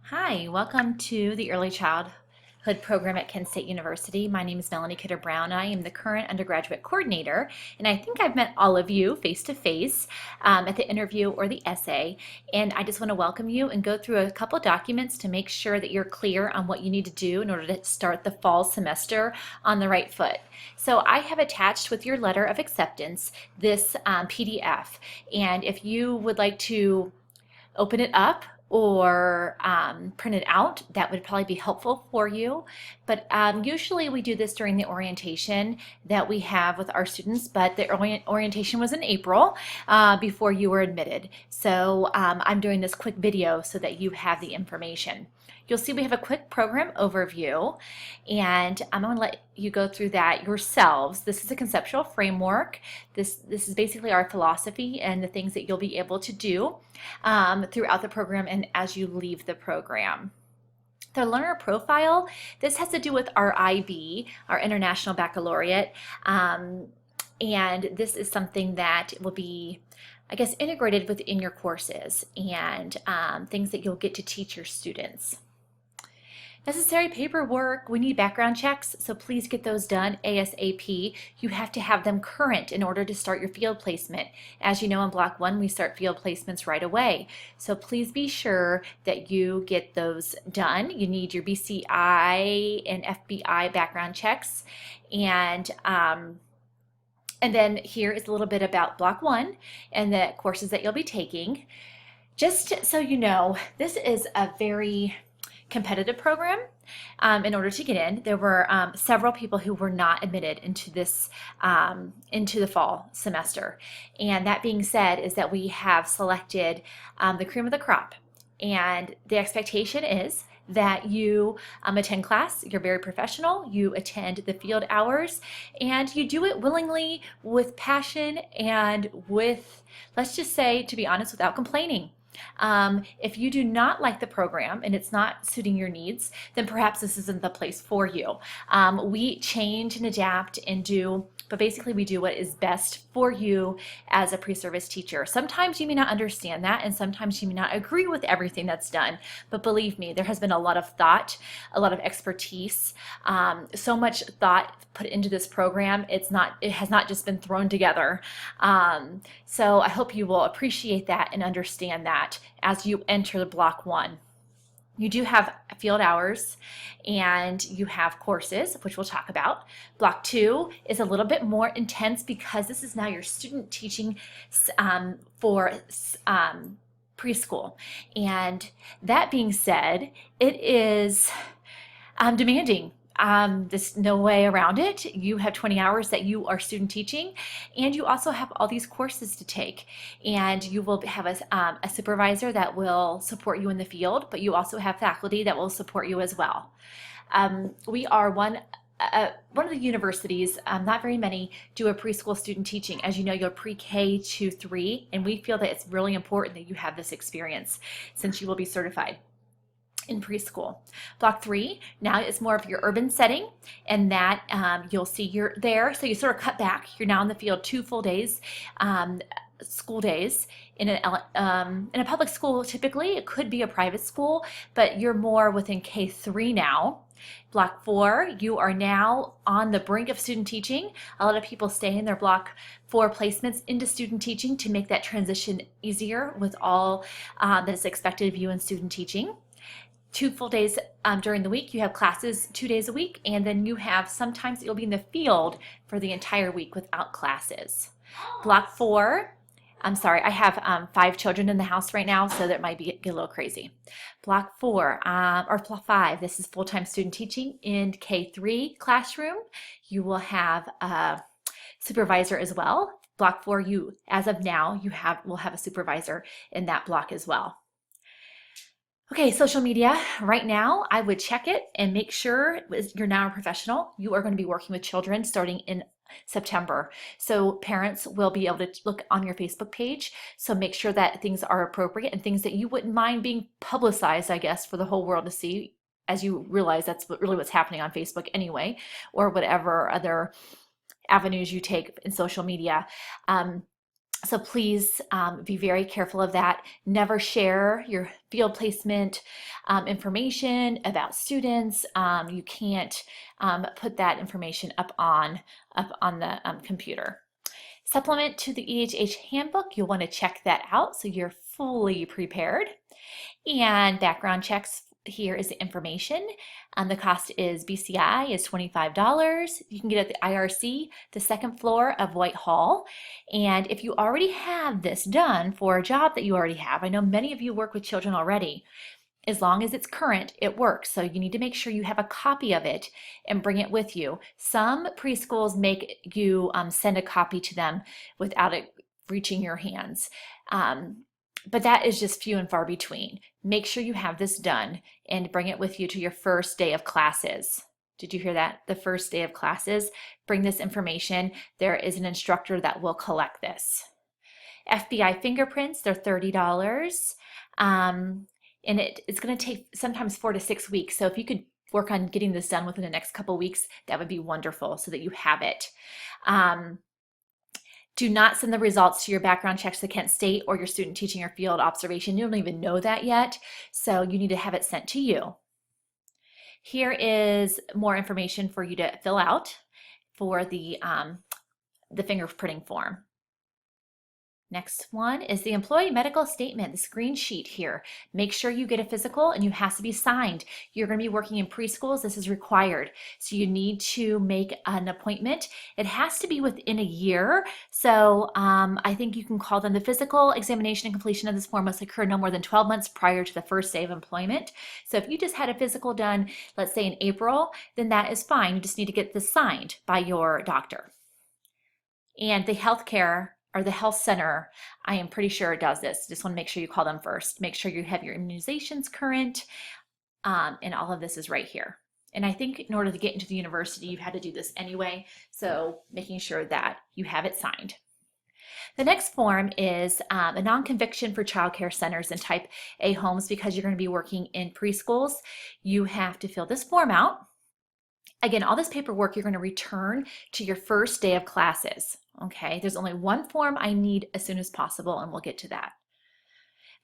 Hi, welcome to the Early Childhood Program at Kent State University. My name is Melanie Kidder-Brown. I am the current undergraduate coordinator, and I think I've met all of you face-to-face at the interview or the essay, and I just want to welcome you and go through a couple documents to make sure that you're clear on what you need to do in order to start the fall semester on the right foot. So I have attached with your letter of acceptance this PDF, and if you would like to open it up or print it out, that would probably be helpful for you. But usually we do this during the orientation that we have with our students, but the orientation was in April before you were admitted. So I'm doing this quick video so that you have the information. You'll see we have a quick program overview, and I'm going to let you go through that yourselves. This is a conceptual framework. This is basically our philosophy and the things that you'll be able to do throughout the program and as you leave the program. The learner profile, this has to do with our IB, our International Baccalaureate, and this is something that will be, I guess, integrated within your courses and things that you'll get to teach your students. Necessary paperwork, we need background checks, so please get those done ASAP. You have to have them current in order to start your field placement. As you know, in Block 1, we start field placements right away. So please be sure that you get those done. You need your BCI and FBI background checks. And then here is a little bit about Block 1 and the courses that you'll be taking. Just so you know, this is a very competitive program. In order to get in, there were several people who were not admitted into this into the fall semester. And that being said, is that we have selected the cream of the crop, and the expectation is that you attend class, you're very professional, you attend the field hours, and you do it willingly, with passion, and with, let's just say, to be honest, without complaining. If you do not like the program and it's not suiting your needs, then perhaps this isn't the place for you. We change and adapt and do, but basically we do what is best for you as a pre-service teacher. Sometimes you may not understand that, and sometimes you may not agree with everything that's done, but believe me, there has been a lot of thought, a lot of expertise, so much thought put into this program. It has not just been thrown together. So I hope you will appreciate that and understand that as you enter the Block 1. You do have field hours and you have courses, which we'll talk about. Block 2 is a little bit more intense because this is now your student teaching for preschool. And that being said, it is demanding. There's no way around it. You have 20 hours that you are student teaching, and you also have all these courses to take, and you will have a supervisor that will support you in the field, but you also have faculty that will support you as well. We are one of the universities, not very many, do a preschool student teaching. As you know, you're pre-K to 3, and we feel that it's really important that you have this experience since you will be certified in preschool. Block 3 now is more of your urban setting, and that you'll see you're there, so you sort of cut back. You're now in the field 2 full days, school days in a public school. Typically it could be a private school, but you're more within K3 now. Block 4, you are now on the brink of student teaching. A lot of people stay in their Block 4 placements into student teaching to make that transition easier with all that is expected of you in student teaching. 2 full days during the week. You have classes 2 days a week, and then you have sometimes you'll be in the field for the entire week without classes. Block 4, I'm sorry, I have 5 children in the house right now, so that might get a little crazy. Block 4, or Block 5, this is full-time student teaching in K3 classroom. You will have a supervisor as well. Block 4, as of now, will have a supervisor in that block as well. Okay, social media. Right now, I would check it and make sure you're now a professional. You are going to be working with children starting in September. So parents will be able to look on your Facebook page. So make sure that things are appropriate and things that you wouldn't mind being publicized, I guess, for the whole world to see, as you realize that's really what's happening on Facebook anyway, or whatever other avenues you take in social media. So please be very careful of that. Never share your field placement information about students. You can't put that information up on the computer. Supplement to the EHH handbook, you'll want to check that out so you're fully prepared. And background checks, here is the information. The cost is BCI is $25. You can get it at the IRC, the second floor of Whitehall. And if you already have this done for a job that you already have, I know many of you work with children already, as long as it's current, it works. So you need to make sure you have a copy of it and bring it with you. Some preschools make you send a copy to them without it reaching your hands. But that is just few and far between. Make sure you have this done and bring it with you to your first day of classes. Did you hear that? The first day of classes, bring this information. There is an instructor that will collect this. FBI fingerprints, they're $30. And it's going to take sometimes 4 to 6 weeks. So if you could work on getting this done within the next couple weeks, that would be wonderful so that you have it. Do not send the results to your background checks to Kent State or your student teaching or field observation. You don't even know that yet, so you need to have it sent to you. Here is more information for you to fill out for the fingerprinting form. Next one is the employee medical statement, the screen sheet here. Make sure you get a physical and you have to be signed. You're going to be working in preschools. This is required. So you need to make an appointment. It has to be within a year. So I think you can call them the physical examination and completion of this form must occur no more than 12 months prior to the first day of employment. So if you just had a physical done, let's say in April, then that is fine. You just need to get this signed by your doctor. And the healthcare or the health center, I am pretty sure it does this. Just want to make sure you call them first. Make sure you have your immunizations current, and all of this is right here. And I think in order to get into the university, you've had to do this anyway, so making sure that you have it signed. The next form is a non-conviction for child care centers and type A homes. Because you're going to be working in preschools, you have to fill this form out. Again, all this paperwork you're going to return to your first day of classes. Okay, there's only one form I need as soon as possible, and we'll get to that.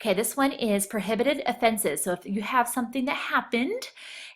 Okay, this one is prohibited offenses. So if you have something that happened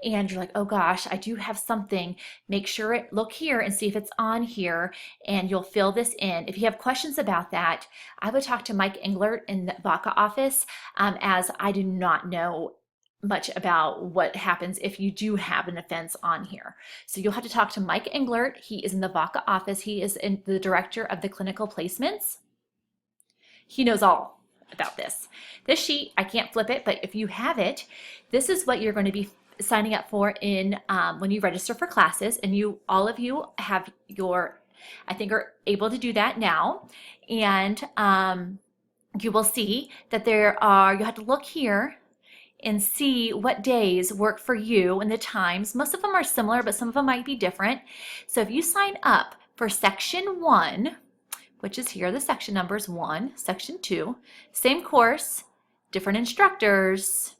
and you're like, oh gosh, I do have something, make sure look here and see if it's on here, and you'll fill this in. If you have questions about that, I would talk to Mike Englert in the VACA office, as I do not know much about what happens if you do have an offense on here. So you'll have to talk to Mike Englert. He is in the VACA office. He is the director of the clinical placements. He knows all about this. This sheet, I can't flip it, but if you have it, this is what you're going to be signing up for in when you register for classes. And all of you have I think are able to do that now. And you will see that you have to look here and see what days work for you and the times. Most of them are similar, but some of them might be different. So if you sign up for section 1, which is here, the section number is 1, section 2, same course, different instructors,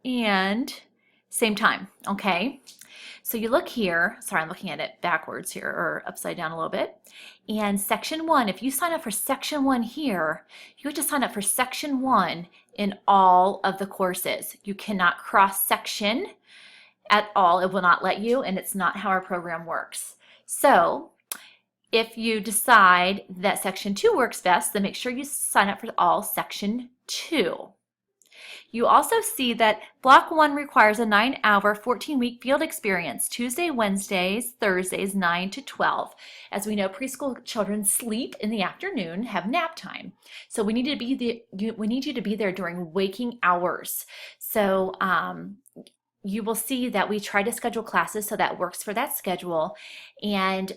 and same time, okay? So you look here, sorry, I'm looking at it backwards here, or upside down a little bit. And section 1, if you sign up for section 1 here, you have to sign up for section 1 in all of the courses. You cannot cross section at all. It will not let you, and it's not how our program works. So if you decide that section 2 works best, then make sure you sign up for all section 2. You also see that block 1 requires a 9-hour, 14-week field experience, Tuesday, Wednesdays, Thursdays, 9 to 12. As we know, preschool children sleep in the afternoon, have nap time. So we need you to be there during waking hours. So you will see that we try to schedule classes so that works for that schedule. And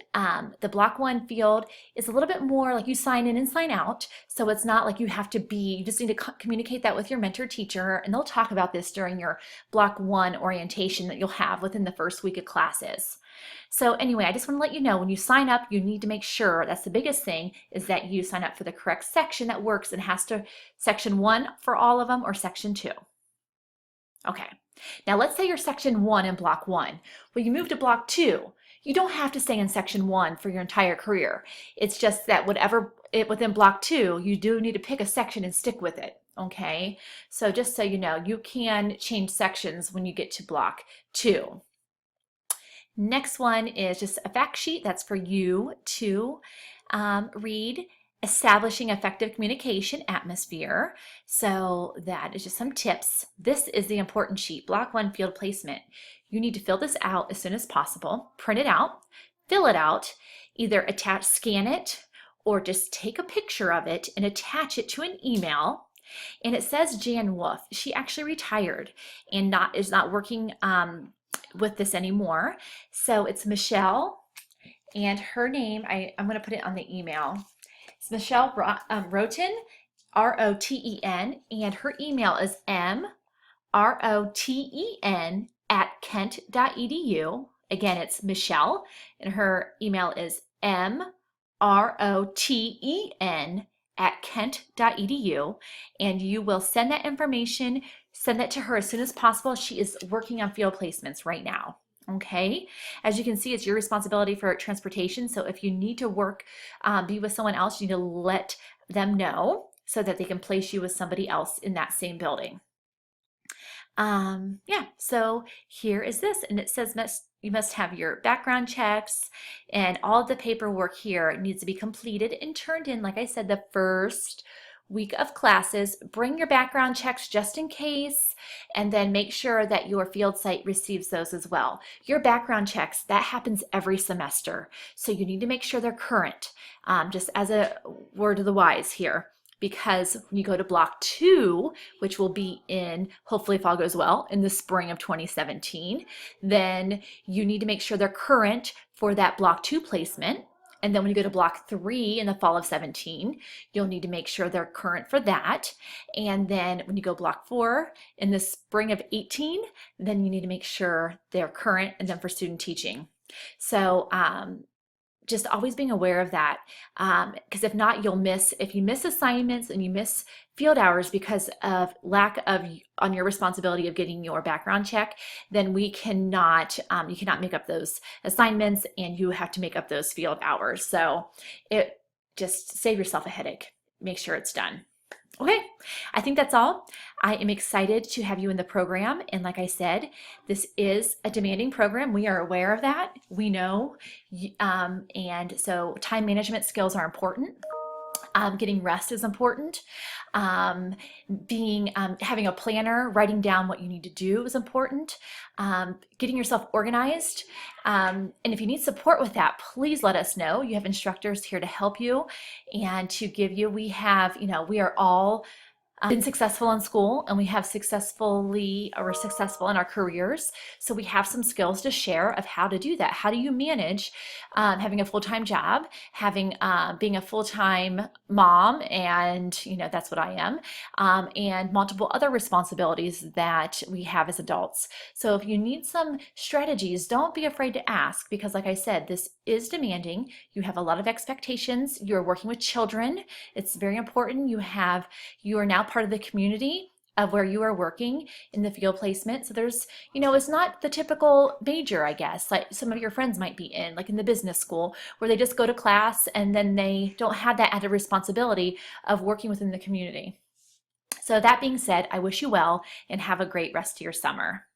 the block 1 field is a little bit more like you sign in and sign out. So it's not like you just need to communicate that with your mentor teacher, and they'll talk about this during your block 1 orientation that you'll have within the first week of classes. So anyway, I just want to let you know, when you sign up, you need to make sure, that's the biggest thing, is that you sign up for the correct section that works and has to, section 1 for all of them or section 2. Okay. Now let's say you're section 1 in block 1. Well, you move to block 2. You don't have to stay in section 1 for your entire career. It's just that within block 2, you do need to pick a section and stick with it. Okay, so just so you know, you can change sections when you get to block 2. Next one is just a fact sheet that's for you to read. Establishing effective communication atmosphere. So that is just some tips. This is the important sheet, block 1, field placement. You need to fill this out as soon as possible, print it out, fill it out, either scan it, or just take a picture of it and attach it to an email. And it says Jan Wolf. She actually retired and is not working with this anymore. So it's Michelle, and her name, I'm going to put it on the email. It's Michelle Roten, R-O-T-E-N, and her email is mroten@kent.edu. Again, it's Michelle, and her email is mroten@kent.edu, and you will send that information, send that to her as soon as possible. She is working on field placements right now. Okay, as you can see, it's your responsibility for transportation. So if you need to be with someone else, you need to let them know so that they can place you with somebody else in that same building. Yeah, so here is this, and it says you must have your background checks, and all of the paperwork here needs to be completed and turned in, like I said, the first week of classes. Bring your background checks just in case, and then make sure that your field site receives those as well. Your background checks, that happens every semester, so you need to make sure they're current. Just as a word of the wise here, because when you go to block 2, which will be hopefully if all goes well, in the spring of 2017, then you need to make sure they're current for that block 2 placement. And then when you go to block 3 in the fall of 17, you'll need to make sure they're current for that. And then when you go block 4 in the spring of 18, then you need to make sure they're current, and then for student teaching. So just always being aware of that, because if not, if you miss assignments and you miss field hours because of lack of on your responsibility of getting your background check, then you cannot make up those assignments, and you have to make up those field hours. So just save yourself a headache. Make sure it's done. Okay, I think that's all. I am excited to have you in the program, and like I said, this is a demanding program. We are aware of that. We know, and so time management skills are important. Getting rest is important. Having a planner, writing down what you need to do is important. Getting yourself organized. And if you need support with that, please let us know. You have instructors here to help you and to give you. We are all been successful in school, and we're successful in our careers. So we have some skills to share of how to do that. How do you manage having a full-time job, being a full-time mom, and that's what I am, and multiple other responsibilities that we have as adults. So if you need some strategies, don't be afraid to ask, because like I said, this is demanding. You have a lot of expectations. You're working with children. It's very important. You are now part of the community of where you are working in the field placement. So there's, it's not the typical major, I guess, like some of your friends might be in, like in the business school, where they just go to class and then they don't have that added responsibility of working within the community. So that being said, I wish you well and have a great rest of your summer.